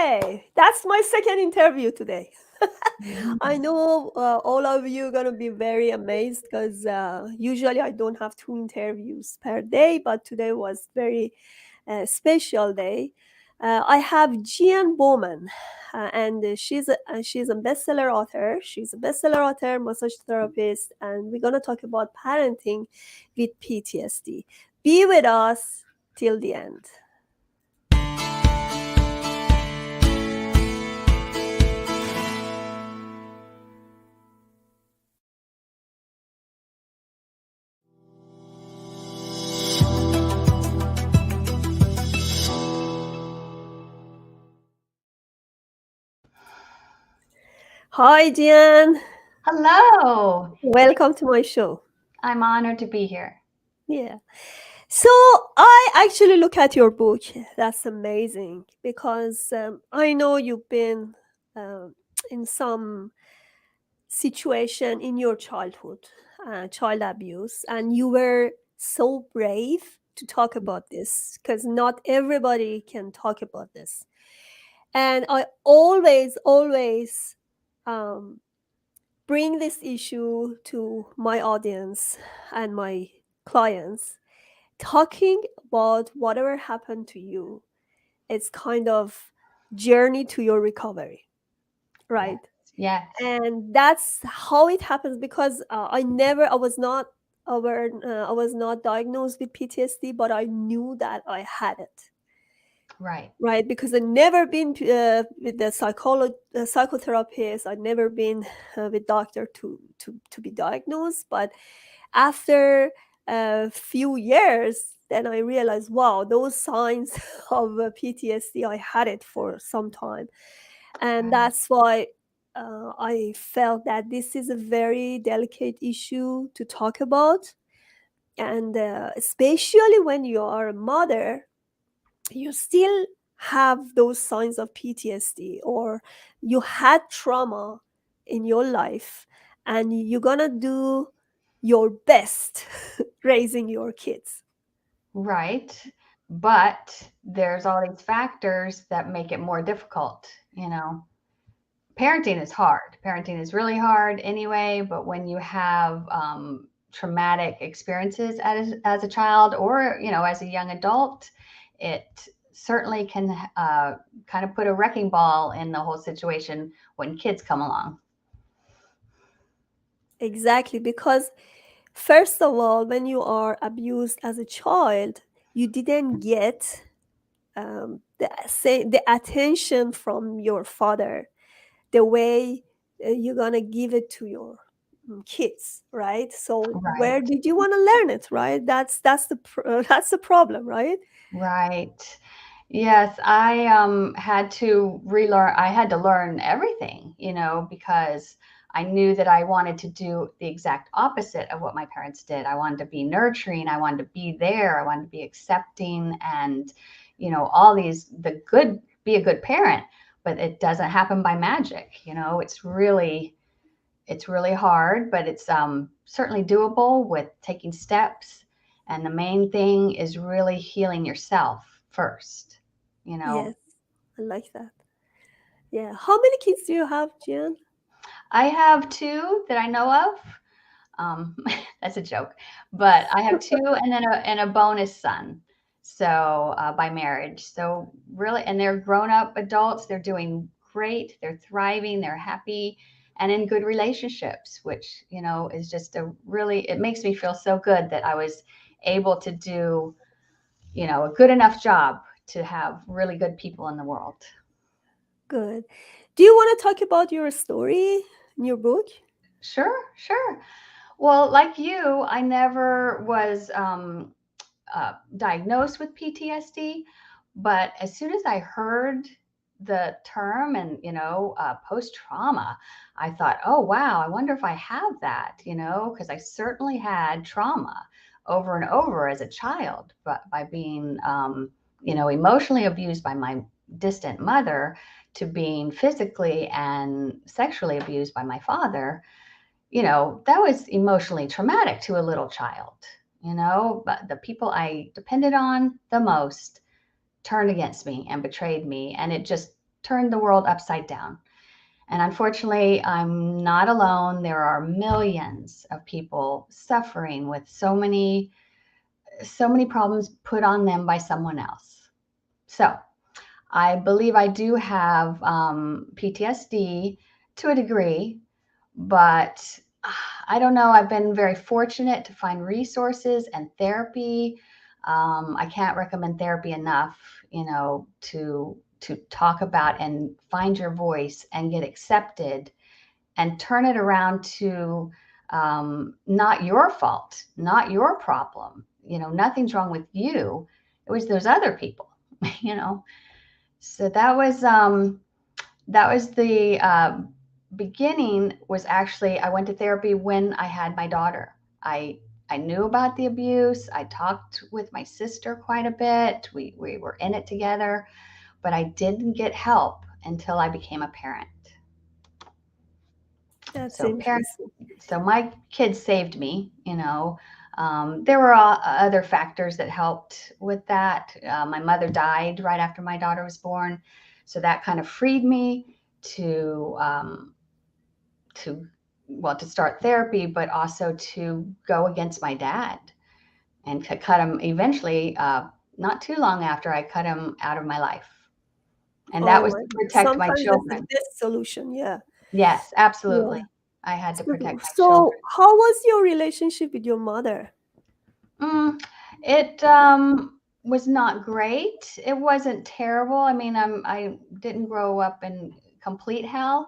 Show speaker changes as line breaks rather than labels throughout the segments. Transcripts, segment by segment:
Yay! That's my second interview today. I
Mhm.
know all of you are going to be very amazed because usually I don't have two interviews per day, but today was very special day. I have Geanne Bowman, and she's a bestseller author. She's a bestseller author, massage therapist, and we're going to talk about parenting with PTSD. Be with us till the end. Hi, Diane.
Hello.
Welcome to my show.
I'm honored to be here.
Yeah. So I actually look at your book. That's amazing because I know you've been um, in some situation in your childhood, child abuse, and you were so brave to talk about this because not everybody can talk about this. And I always um, bring this issue to my audience and my clients. Talking about whatever happened to you, it's kind of journey to your recovery,
Yes.
right?
Yes.
And that's how it happens because I was not aware, I was not diagnosed with PTSD, but I knew that I had it,
Right.
right? Because I'd never been with the psychotherapist. I'd never been with doctor to be diagnosed. But after a few years, then I realized, wow, those signs of PTSD, I had it for some time. And
Right.
that's why I felt that this is a very delicate issue to talk about. And especially when you are a mother, you still have those signs of PTSD or you had trauma in your life and you're gonna do your best raising your kids.
Right. But there's all these factors that make it more difficult. You know, parenting is hard. Parenting is really hard anyway. But when you have traumatic experiences as a child or, as a young adult, it certainly can kind of put a wrecking ball in the whole situation when kids come along.
Exactly, because first of all, when you are abused as a child, you didn't get the attention from your father the way you're gonna give it to your kids, right? So where
Right.
did you want to learn it, right? That's the problem, right?
Right. Yes, I had to relearn. I had to learn everything, because I knew that I wanted to do the exact opposite of what my parents did. I wanted to be nurturing. I wanted to be there. I wanted to be accepting, and all these be a good parent. But it doesn't happen by magic. It's really hard, but it's certainly doable with taking steps. And the main thing is really healing yourself first. You know,
Yes, I like that. Yeah. How many kids do you have, Jan?
I have two that I know of. That's a joke, but I have two, and then a bonus son. So by marriage, so really, and they're grown up adults. They're doing great. They're thriving. They're happy and in good relationships, which is just a really. It makes me feel so good that I was able to do a good enough job to have really good people in the world.
Good. Do you want to talk about your story in your book?
Sure, sure. Well, like you, I never was diagnosed with PTSD, but as soon as I heard the term and post trauma, I thought, oh wow, I wonder if I have that, because I certainly had trauma over and over as a child, but by being emotionally abused by my distant mother to being physically and sexually abused by my father. That was emotionally traumatic to a little child, but the people I depended on the most turned against me and betrayed me. And it just turned the world upside down. And unfortunately, I'm not alone. There are millions of people suffering with so many problems put on them by someone else. So I believe I do have PTSD to a degree, but I don't know. I've been very fortunate to find resources and therapy. I can't recommend therapy enough, to talk about and find your voice and get accepted and turn it around to not your fault, not your problem. Nothing's wrong with you. It was those other people, you know. So that was the beginning. Was actually, I went to therapy when I had my daughter. I knew about the abuse. I talked with my sister quite a bit. We were in it together, but I didn't get help until I became a parent.
That's
So parent,
interesting.
so my kids saved me. There were other factors that helped with that. My mother died right after my daughter was born, so that kind of freed me to to to start therapy, but also to go against my dad and cut him eventually. Not too long after, I cut him out of my life, and that
Oh
was
my
to
God.
protect my
Sometimes that's the
children.
best solution. Yeah.
Yes, absolutely.
Yeah.
I had to
So,
protect my
so
children.
how was your relationship with your mother?
Mm, it was not great. It wasn't terrible. I mean, I didn't grow up in complete hell,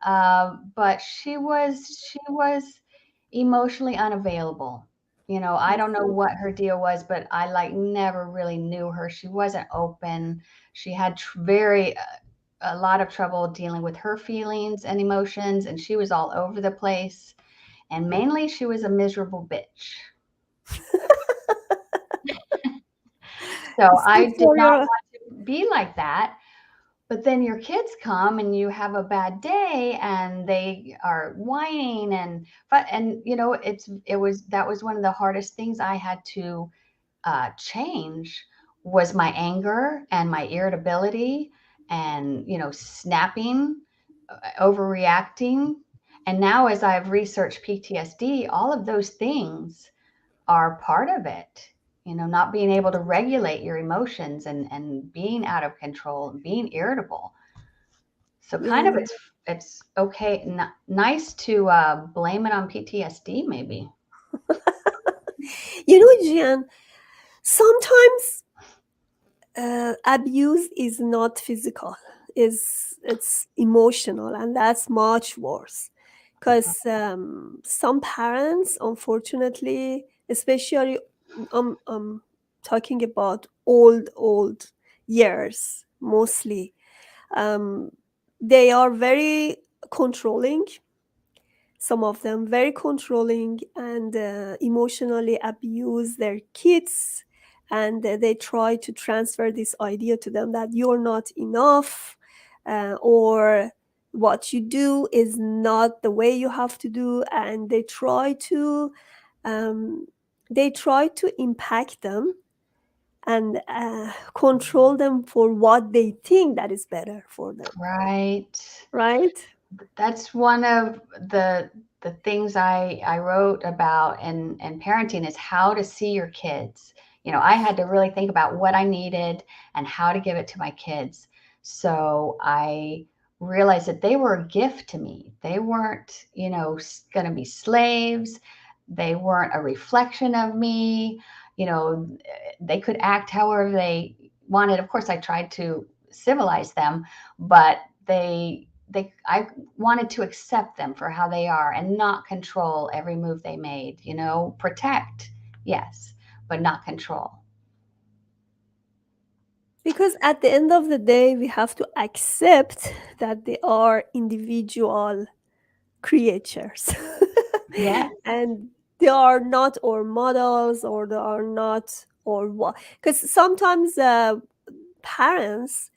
but she was emotionally unavailable. I
I
don't know
see.
what her deal was, but I like never really knew her. She wasn't open. She had very a lot of trouble dealing with her feelings and emotions, and she was all over the place. And mainly, she was a miserable bitch. So
It's good
I did
for
not
your.
want to be like that. But then your kids come and you have a bad day and they are whining and that was one of the hardest things I had to change was my anger and my irritability and snapping, overreacting. And now as I've researched PTSD, all of those things are part of it. Not being able to regulate your emotions and being out of control and being irritable. So kind of
Yeah.
it's okay, nice to blame it on PTSD maybe.
Gian, sometimes abuse is not physical, is it's emotional, and that's much worse. Because some parents, unfortunately, especially talking about old years mostly, um, they are very controlling, some of them very controlling, and emotionally abuse their kids, and they try to transfer this idea to them that you're not enough, or what you do is not the way you have to do, and um, they try to impact them and control them for what they think that is better for them,
Right.
right?
That's one of the things I wrote about in parenting is how to see your kids. I had to really think about what I needed and how to give it to my kids. So I realized that they were a gift to me. They weren't, going to be slaves. They weren't a reflection of me. They could act however they wanted. Of course, I tried to civilize them, but I wanted to accept them for how they are and not control every move they made. Protect, yes, but not control.
Because at the end of the day, we have to accept that they are individual creatures.
Yeah.
And they are not our models, or they are not or what. Because sometimes parents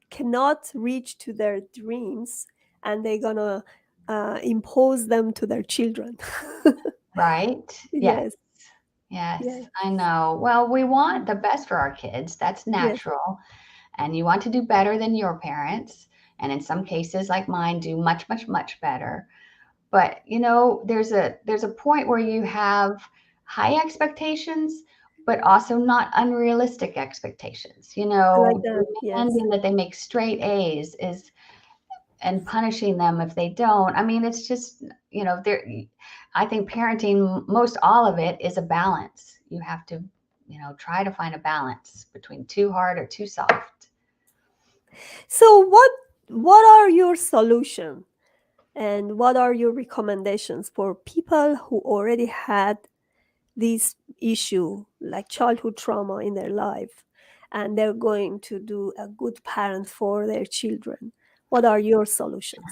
cannot reach to their dreams, and they're gonna impose them to their children.
Right. Yes.
Yes,
Yes,
yes,
I know. Well, we want the best for our kids. That's
yes,
natural. and you want to do better than your parents. And in some cases, like mine, do much, much, much better. But there's a point where you have high expectations, but also not unrealistic expectations.
I like that. Yes.
Demanding that they make straight A's is and punishing them if they don't. I mean, it's just, there. I think parenting, most all of it is a balance. You have to, try to find a balance between too hard or too soft.
So what are your solutions and what are your recommendations for people who already had this issue like childhood trauma in their life and they're going to do a good parent for their children? What are your solutions?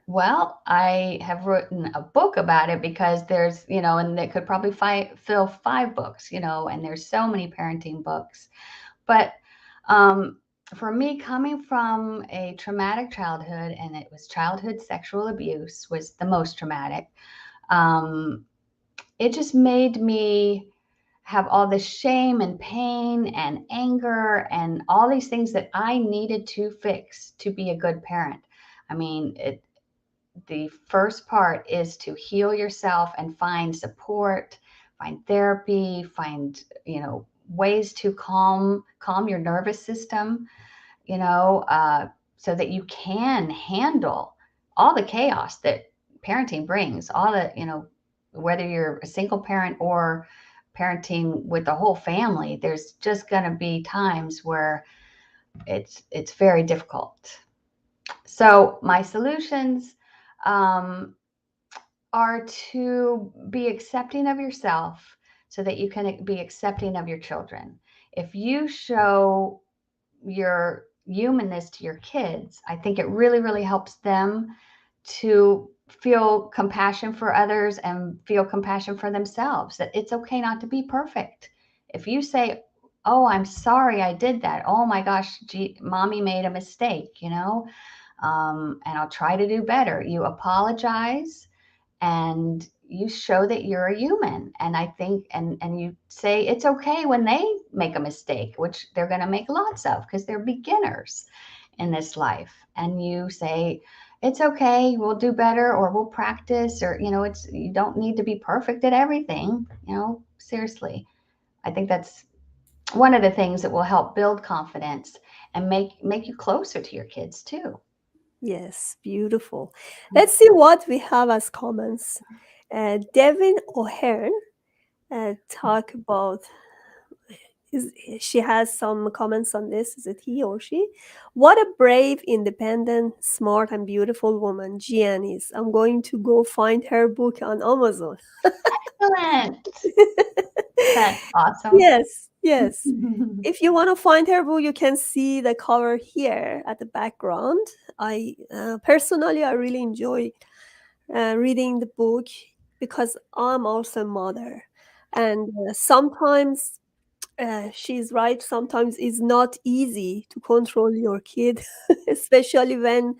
Well, I have written a book about it because there's, and it could probably fill 5 books, and there's so many parenting books. But um, for me, coming from a traumatic childhood, and it was childhood sexual abuse was the most traumatic, um, it just made me have all this shame and pain and anger and all these things that I needed to fix to be a good parent. I mean, the first part is to heal yourself and find support, find therapy, find, ways to calm your nervous system, you know, uh, so that you can handle all the chaos that parenting brings, all the, whether you're a single parent or parenting with the whole family, there's just going to be times where it's very difficult. So my solutions, um, are to be accepting of yourself so that you can be accepting of your children. If you show your humanness to your kids, I think it really, really helps them to feel compassion for others and feel compassion for themselves, that it's okay not to be perfect. If you say, "Oh, I'm sorry I did that. Oh my gosh, gee, mommy made a mistake, and I'll try to do better." You apologize and you show that you're a human. And I think, and you say it's okay when they make a mistake, which they're going to make lots of because they're beginners in this life. And you say, it's okay, we'll do better, or we'll practice, or, you don't need to be perfect at everything, seriously. I think that's one of the things that will help build confidence and make you closer to your kids too.
Yes, beautiful. Let's see what we have as comments. Devin O'Hearn talk about is she has some comments on this. Is it he or she? What a brave, independent, smart, and beautiful woman Geanne is. I'm going to go find her book on Amazon.
Excellent. That's awesome.
Yes, yes. If you want to find her book, you can see the cover here at the background. I personally, I really enjoy reading the book because I'm also a mother, and sometimes she's right. Sometimes it's not easy to control your kid, especially when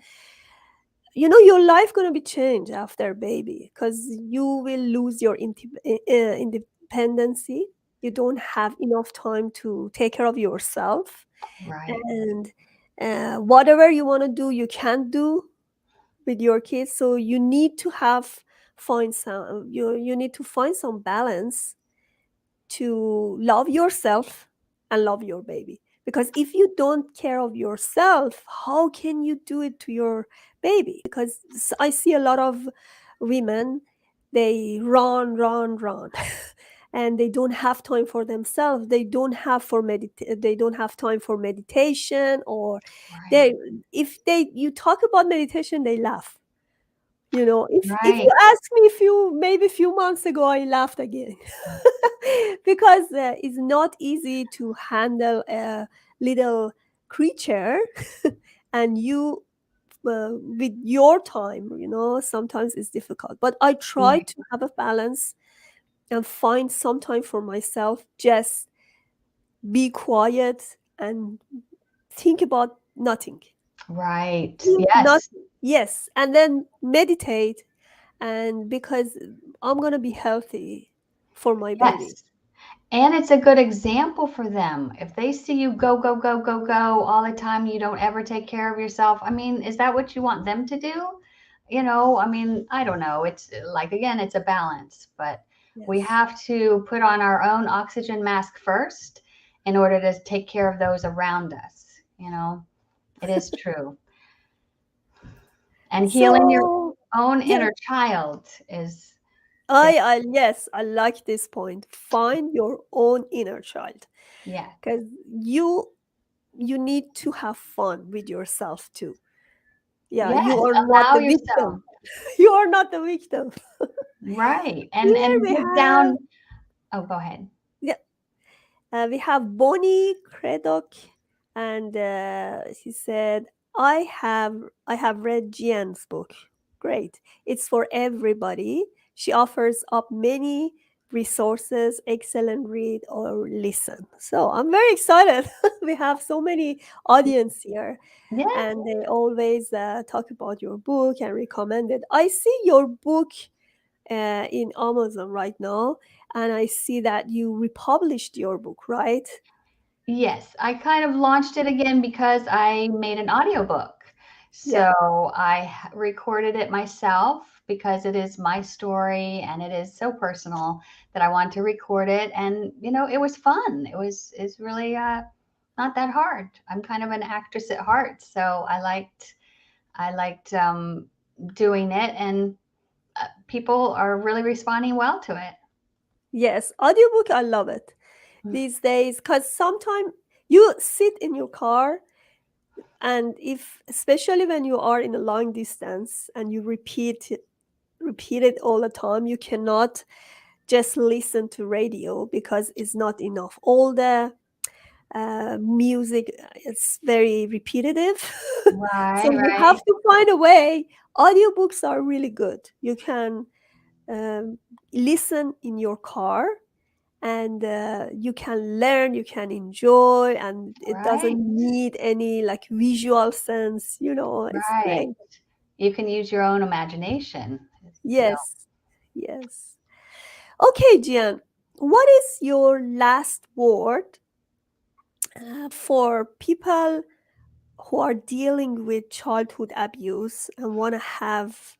your life gonna be changed after a baby because you will lose your independency. You don't have enough time to take care of yourself,
Right,
and whatever you want to do, you can't do with your kids. So you need to find some you need to find some balance to love yourself and love your baby, because if you don't care of yourself, how can you do it to your baby? Because I see a lot of women, they run and they don't have time for themselves. They don't have time for meditation, or
right,
they if they you talk about meditation, they laugh. If you
right,
ask me, maybe a few months ago, I laughed again. Because it's not easy to handle a little creature and you with your time, sometimes it's difficult, but I try
right,
to have a balance and find some time for myself, just be quiet and think about nothing.
right.
Think
Yes,
nothing, yes, and then meditate, and because I'm gonna be healthy for my baby.
yes. And it's a good example for them. If they see you go, go, go, go, go all the time, you don't ever take care of yourself. I mean, is that what you want them to do? I mean, I don't know. It's like, again, it's a balance, but we
Yes.
have to put on our own oxygen mask first in order to take care of those around us. It is true. And healing your
So,
own
yeah,
inner child is,
yes, I like this point. Find your own inner child,
yeah.
because you need to have fun with yourself too. Yeah,
Yes,
you are not
allow
the
yourself.
victim. You are not the victim.
Right. And
Here
and
we
get
have,
down. Oh, go ahead.
yeah, we have Bonnie Craddock, and she said, I have read Gian's book. Great. It's for everybody. She offers up many resources, excellent read or listen. So I'm very excited. We have so many audience here,
Yes.
and they always talk about your book and recommend it. I see your book in Amazon right now, and I see that you republished your book, right?
Yes, I kind of launched it again because I made an audiobook.
Yeah.
So I recorded it myself because it is my story and it is so personal that I wanted to record it. And it was fun. It's really not that hard. I'm kind of an actress at heart, so I liked doing it, and people are really responding well to it.
Yes, audiobook, I love it these days, because sometimes you sit in your car, and if especially when you are in a long distance and you repeat it all the time, you cannot just listen to radio because it's not enough. All the music, it's very repetitive. So
Right,
you
right,
have to find a way. Audiobooks are really good. You can um, listen in your car, and you can learn, you can enjoy, and it
right,
doesn't need any like visual sense. It's
right.
great.
You can use your own imagination.
Yes, yes. Okay, Gian, what is your last word for people who are dealing with childhood abuse and want to have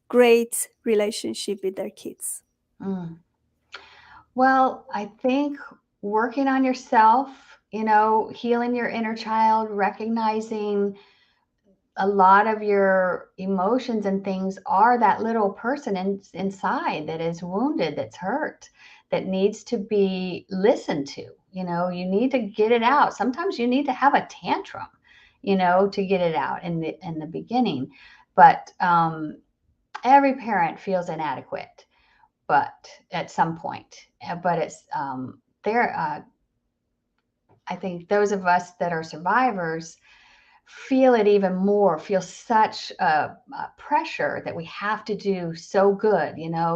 great relationship with their kids?
Mm. Well, I think working on yourself, healing your inner child, recognizing a lot of your emotions and things are that little person inside that is wounded, that's hurt, that needs to be listened to. You need to get it out. Sometimes you need to have a tantrum, to get it out in the beginning. But every parent feels inadequate, but at some point. But it's there. I think those of us that are survivors feel it even more, feel such a pressure that we have to do so good,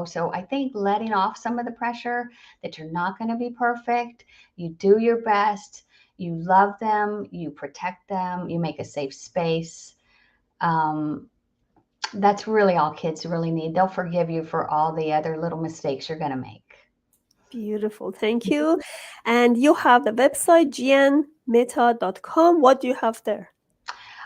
So I think letting off some of the pressure that you're not going to be perfect, you do your best, you love them, you protect them, you make a safe space. Um, that's really all kids really need. They'll forgive you for all the other little mistakes you're going to make.
Beautiful, thank you. And you have the website gianmeta.com. What do you have there?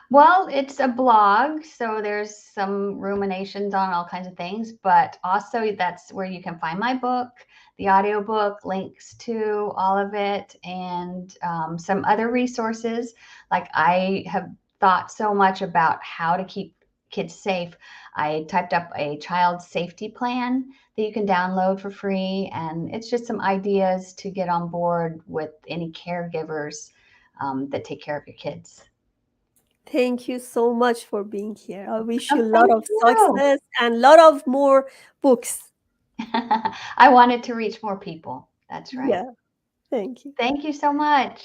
Well, it's a blog, so there's some ruminations on all kinds of things, but also that's where you can find my book, the audiobook, links to all of it, and some other resources. Like, I have thought so much about how to keep kids safe. I typed up a child safety plan that you can download for free, and it's just some ideas to get on board with any caregivers that take care of your kids.
Thank you so much for being here. I wish
Oh,
you a lot
thank
of
you.
success and a lot of more books.
I wanted to reach more people. That's right.
Yeah, thank you.
Thank you so much.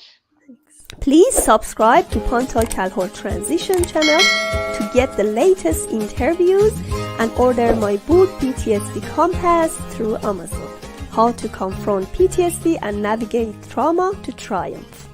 Please subscribe to Pontal Calhoun Transition channel to get the latest interviews and order my book PTSD Compass through Amazon. How to confront PTSD and navigate trauma to triumph.